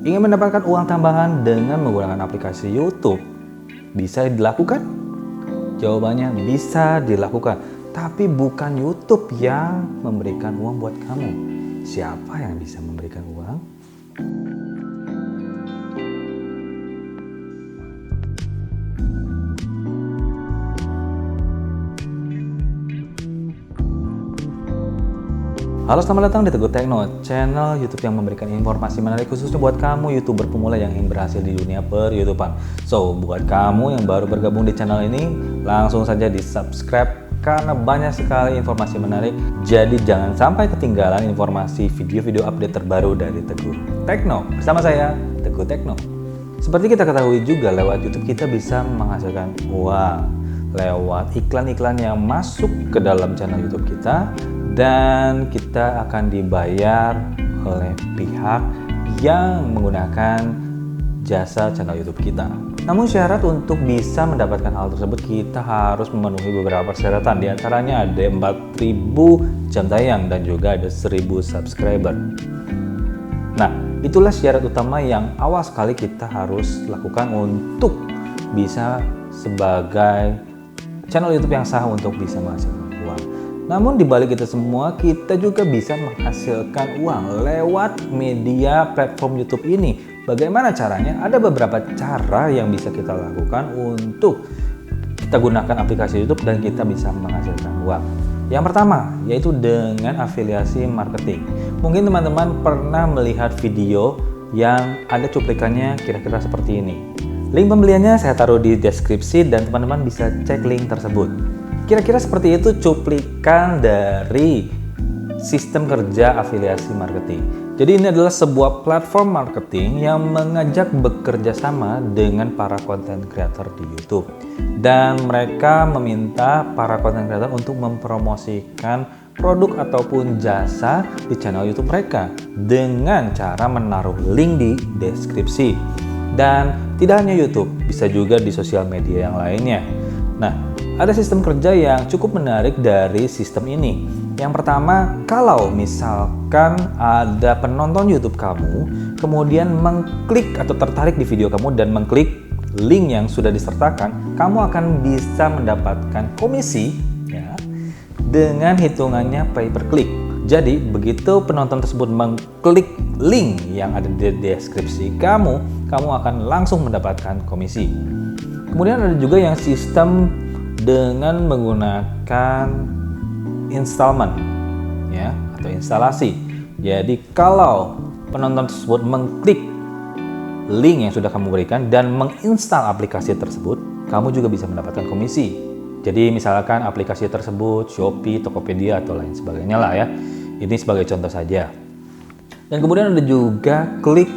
Ingin mendapatkan uang tambahan dengan menggunakan aplikasi YouTube? Bisa dilakukan? Jawabannya bisa dilakukan. Tapi bukan YouTube yang memberikan uang buat kamu. Siapa yang bisa memberikan uang? Halo, selamat datang di Teguh Tekno, channel YouTube yang memberikan informasi menarik khususnya buat kamu YouTuber pemula yang ingin berhasil di dunia per-YouTubean. So, buat kamu yang baru bergabung di channel ini, langsung saja di subscribe karena banyak sekali informasi menarik. Jadi jangan sampai ketinggalan informasi video-video update terbaru dari Teguh Tekno. Bersama saya, Teguh Tekno. Seperti kita ketahui juga, lewat YouTube kita bisa menghasilkan uang lewat iklan-iklan yang masuk ke dalam channel YouTube kita, dan kita akan dibayar oleh pihak yang menggunakan jasa channel YouTube kita. Namun syarat untuk bisa mendapatkan hal tersebut, kita harus memenuhi beberapa persyaratan. Di antaranya ada 4.000 jam tayang dan juga ada 1.000 subscriber. Nah, itulah syarat utama yang awal sekali kita harus lakukan untuk bisa sebagai channel YouTube yang sah untuk bisa menghasilkan uang. Namun di balik itu semua, kita juga bisa menghasilkan uang lewat media platform YouTube ini. Bagaimana caranya? Ada beberapa cara yang bisa kita lakukan untuk kita gunakan aplikasi YouTube dan kita bisa menghasilkan uang. Yang pertama, yaitu dengan afiliasi marketing. Mungkin teman-teman pernah melihat video yang ada cuplikannya kira-kira seperti ini. Link pembeliannya saya taruh di deskripsi dan teman-teman bisa cek link tersebut. Kira-kira seperti itu cuplikan dari sistem kerja afiliasi marketing. Jadi ini adalah sebuah platform marketing yang mengajak bekerja sama dengan para content creator di YouTube. Dan mereka meminta para content creator untuk mempromosikan produk ataupun jasa di channel YouTube mereka dengan cara menaruh link di deskripsi. Dan tidak hanya YouTube, bisa juga di sosial media yang lainnya. Nah, ada sistem kerja yang cukup menarik dari sistem ini. Yang pertama, kalau misalkan ada penonton YouTube kamu, kemudian mengklik atau tertarik di video kamu dan mengklik link yang sudah disertakan, kamu akan bisa mendapatkan komisi ya, dengan hitungannya pay per click. Jadi, begitu penonton tersebut mengklik link yang ada di deskripsi kamu akan langsung mendapatkan komisi. Kemudian ada juga yang sistem dengan menggunakan installment ya, atau instalasi. Jadi kalau penonton tersebut mengklik link yang sudah kamu berikan dan menginstal aplikasi tersebut, kamu juga bisa mendapatkan komisi. Jadi misalkan aplikasi tersebut Shopee, Tokopedia atau lain sebagainya lah ya. Ini sebagai contoh saja. Dan kemudian ada juga klik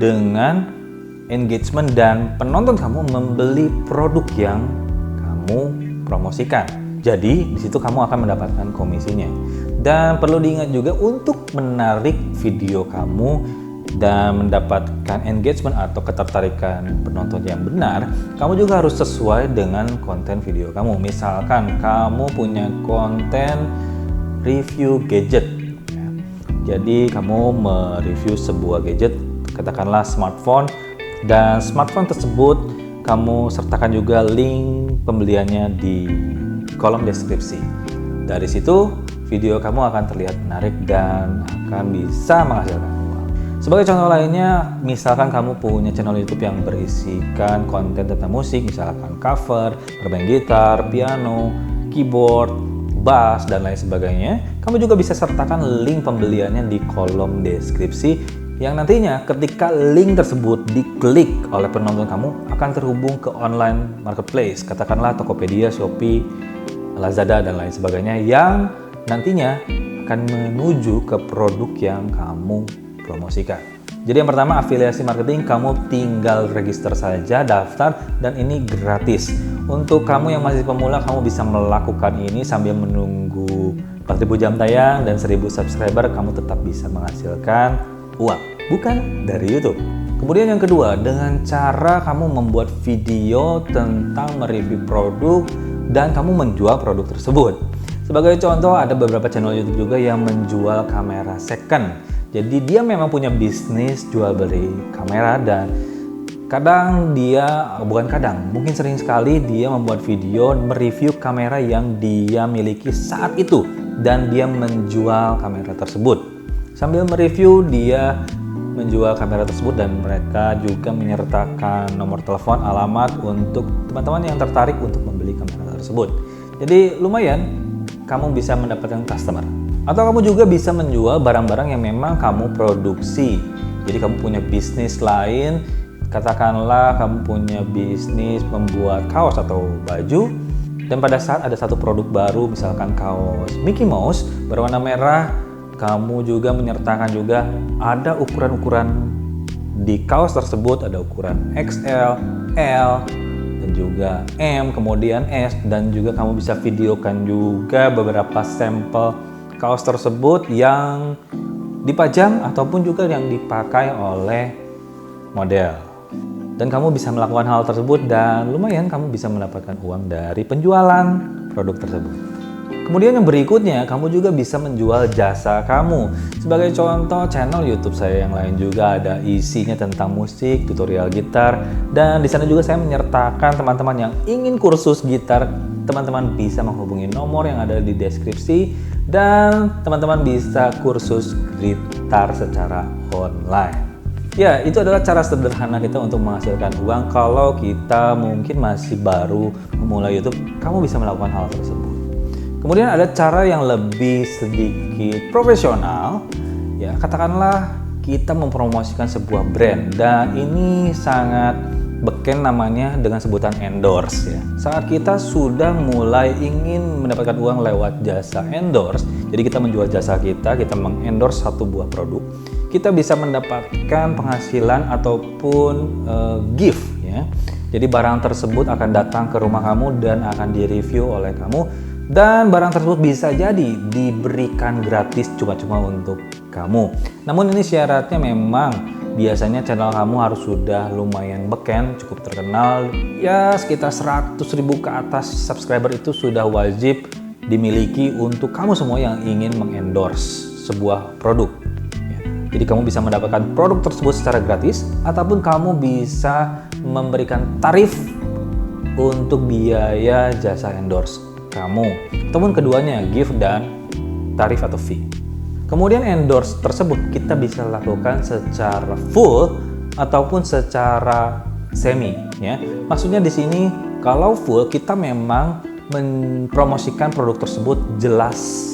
dengan engagement dan penonton kamu membeli produk yang kamu promosikan. Jadi di situ kamu akan mendapatkan komisinya. Dan perlu diingat juga untuk menarik video kamu dan mendapatkan engagement atau ketertarikan penonton yang benar, kamu juga harus sesuai dengan konten video kamu. Misalkan kamu punya konten review gadget ya. Jadi kamu mereview sebuah gadget, katakanlah smartphone, dan smartphone tersebut kamu sertakan juga link pembeliannya di kolom deskripsi. Dari situ video kamu akan terlihat menarik dan akan bisa menghasilkan uang. Sebagai contoh lainnya, misalkan kamu punya channel YouTube yang berisikan konten tentang musik, misalkan cover, bermain gitar, piano, keyboard, bass, dan lain sebagainya, kamu juga bisa sertakan link pembeliannya di kolom deskripsi yang nantinya ketika link tersebut diklik oleh penonton kamu akan terhubung ke online marketplace, katakanlah Tokopedia, Shopee, Lazada, dan lain sebagainya yang nantinya akan menuju ke produk yang kamu promosikan. Jadi yang pertama, afiliasi marketing, kamu tinggal register saja, daftar, dan ini gratis. Untuk kamu yang masih pemula, kamu bisa melakukan ini sambil menunggu 4.000 jam tayang dan 1.000 subscriber, kamu tetap bisa menghasilkan uang, bukan dari YouTube. Kemudian yang kedua, dengan cara kamu membuat video tentang mereview produk dan kamu menjual produk tersebut. Sebagai contoh, ada beberapa channel YouTube juga yang menjual kamera second. Jadi dia memang punya bisnis jual beli kamera, dan mungkin sering sekali dia membuat video mereview kamera yang dia miliki saat itu, dan dia menjual kamera tersebut. Sambil mereview, dia menjual kamera tersebut, dan mereka juga menyertakan nomor telepon, alamat untuk teman-teman yang tertarik untuk membeli kamera tersebut. Jadi lumayan, kamu bisa mendapatkan customer. Atau kamu juga bisa menjual barang-barang yang memang kamu produksi. Jadi kamu punya bisnis lain, katakanlah kamu punya bisnis membuat kaos atau baju, dan pada saat ada satu produk baru, misalkan kaos Mickey Mouse berwarna merah, kamu juga menyertakan juga ada ukuran-ukuran di kaos tersebut, ada ukuran XL, L, dan juga M, kemudian S, dan juga kamu bisa videokan juga beberapa sampel kaos tersebut yang dipajang ataupun juga yang dipakai oleh model. Dan kamu bisa melakukan hal tersebut, dan lumayan kamu bisa mendapatkan uang dari penjualan produk tersebut. Kemudian yang berikutnya, kamu juga bisa menjual jasa kamu. Sebagai contoh, channel YouTube saya yang lain juga ada isinya tentang musik, tutorial gitar, dan di sana juga saya menyertakan teman-teman yang ingin kursus gitar. Teman-teman bisa menghubungi nomor yang ada di deskripsi, dan teman-teman bisa kursus gitar secara online. Ya, itu adalah cara sederhana kita untuk menghasilkan uang kalau kita mungkin masih baru memulai YouTube. Kamu bisa melakukan hal tersebut. Kemudian ada cara yang lebih sedikit profesional. Ya, katakanlah kita mempromosikan sebuah brand, dan ini sangat beken namanya dengan sebutan endorse ya. Saat kita sudah mulai ingin mendapatkan uang lewat jasa endorse, jadi kita menjual jasa kita mengendorse satu buah produk, kita bisa mendapatkan penghasilan ataupun gift ya. Jadi barang tersebut akan datang ke rumah kamu dan akan direview oleh kamu, dan barang tersebut bisa jadi diberikan gratis cuma-cuma untuk kamu. Namun ini syaratnya memang biasanya channel kamu harus sudah lumayan beken, cukup terkenal, ya sekitar 100.000 ke atas subscriber itu sudah wajib dimiliki untuk kamu semua yang ingin mengendorse sebuah produk. Jadi kamu bisa mendapatkan produk tersebut secara gratis, ataupun kamu bisa memberikan tarif untuk biaya jasa endorse kamu, ataupun keduanya, gift dan tarif atau fee. Kemudian endorse tersebut kita bisa lakukan secara full ataupun secara semi ya. Maksudnya di sini kalau full kita memang mempromosikan produk tersebut jelas,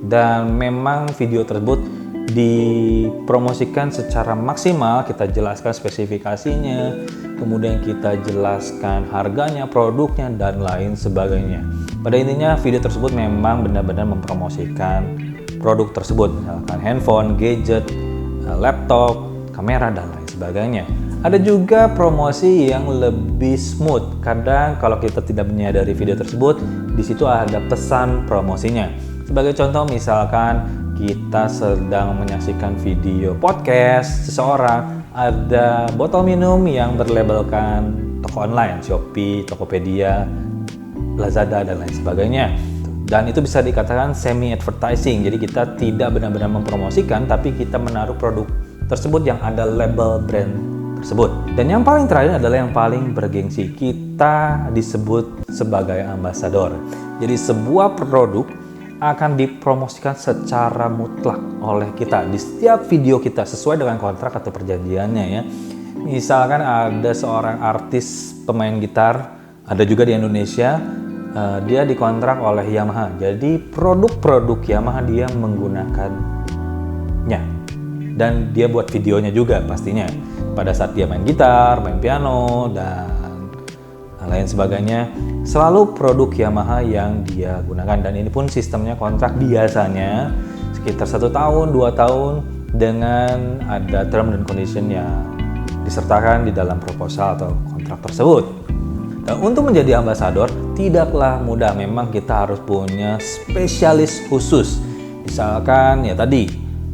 dan memang video tersebut dipromosikan secara maksimal, kita jelaskan spesifikasinya, kemudian kita jelaskan harganya, produknya, dan lain sebagainya. Pada intinya video tersebut memang benar-benar mempromosikan produk tersebut, misalkan handphone, gadget, laptop, kamera, dan lain sebagainya. Ada juga promosi yang lebih smooth. Kadang kalau kita tidak menyadari video tersebut, di situ ada pesan promosinya. Sebagai contoh, misalkan kita sedang menyaksikan video podcast seseorang, ada botol minum yang berlabelkan toko online, Shopee, Tokopedia, Lazada, dan lain sebagainya. Dan itu bisa dikatakan semi advertising. Jadi kita tidak benar-benar mempromosikan, tapi kita menaruh produk tersebut yang ada label brand tersebut. Dan yang paling terakhir adalah yang paling bergengsi, kita disebut sebagai ambasador. Jadi sebuah produk akan dipromosikan secara mutlak oleh kita di setiap video kita sesuai dengan kontrak atau perjanjiannya ya. Misalkan ada seorang artis pemain gitar, ada juga di Indonesia, dia dikontrak oleh Yamaha. Jadi produk-produk Yamaha dia menggunakannya, dan dia buat videonya juga pastinya pada saat dia main gitar, main piano, dan lain sebagainya. Selalu produk Yamaha yang dia gunakan, dan ini pun sistemnya kontrak biasanya sekitar 1 tahun, 2 tahun, dengan ada term dan condition yang disertakan di dalam proposal atau kontrak tersebut. Dan untuk menjadi ambasador tidaklah mudah, memang kita harus punya spesialis khusus. Misalkan ya tadi,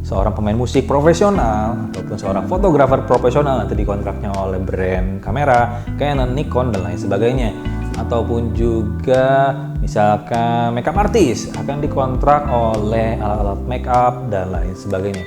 seorang pemain musik profesional ataupun seorang fotografer profesional nanti dikontraknya oleh brand kamera, Canon, Nikon, dan lain sebagainya. Ataupun juga misalkan makeup artist akan dikontrak oleh alat-alat makeup dan lain sebagainya.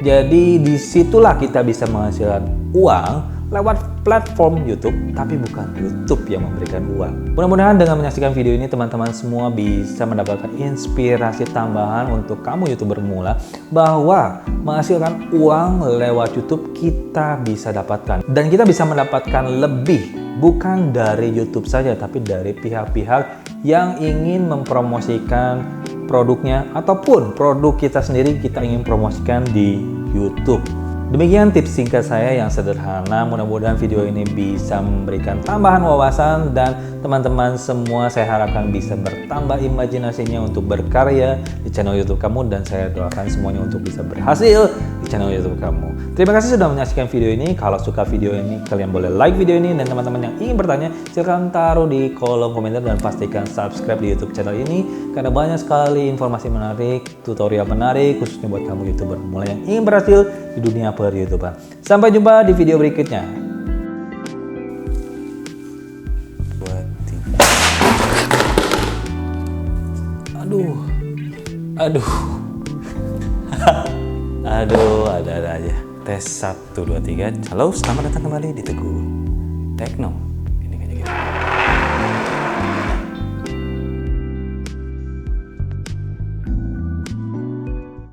Jadi disitulah kita bisa menghasilkan uang lewat platform YouTube, tapi bukan YouTube yang memberikan uang. Mudah-mudahan dengan menyaksikan video ini teman-teman semua bisa mendapatkan inspirasi tambahan untuk kamu YouTuber pemula bahwa menghasilkan uang lewat YouTube kita bisa dapatkan. Dan kita bisa mendapatkan lebih, bukan dari YouTube saja, tapi dari pihak-pihak yang ingin mempromosikan produknya ataupun produk kita sendiri kita ingin promosikan di YouTube. Demikian tips singkat saya yang sederhana, mudah-mudahan video ini bisa memberikan tambahan wawasan dan teman-teman semua saya harapkan bisa bertambah imajinasinya untuk berkarya di channel YouTube kamu, dan saya doakan semuanya untuk bisa berhasil di channel YouTube kamu. Terima kasih sudah menyaksikan video ini. Kalau suka video ini kalian boleh like video ini, dan teman-teman yang ingin bertanya silahkan taruh di kolom komentar dan pastikan subscribe di YouTube channel ini karena banyak sekali informasi menarik, tutorial menarik khususnya buat kamu YouTuber pemula yang ingin berhasil di dunia per-YouTuber. Sampai jumpa di video berikutnya. Aduh, ada aja. Tes 1, 2, 3. Halo, selamat datang kembali di Teguh Tekno.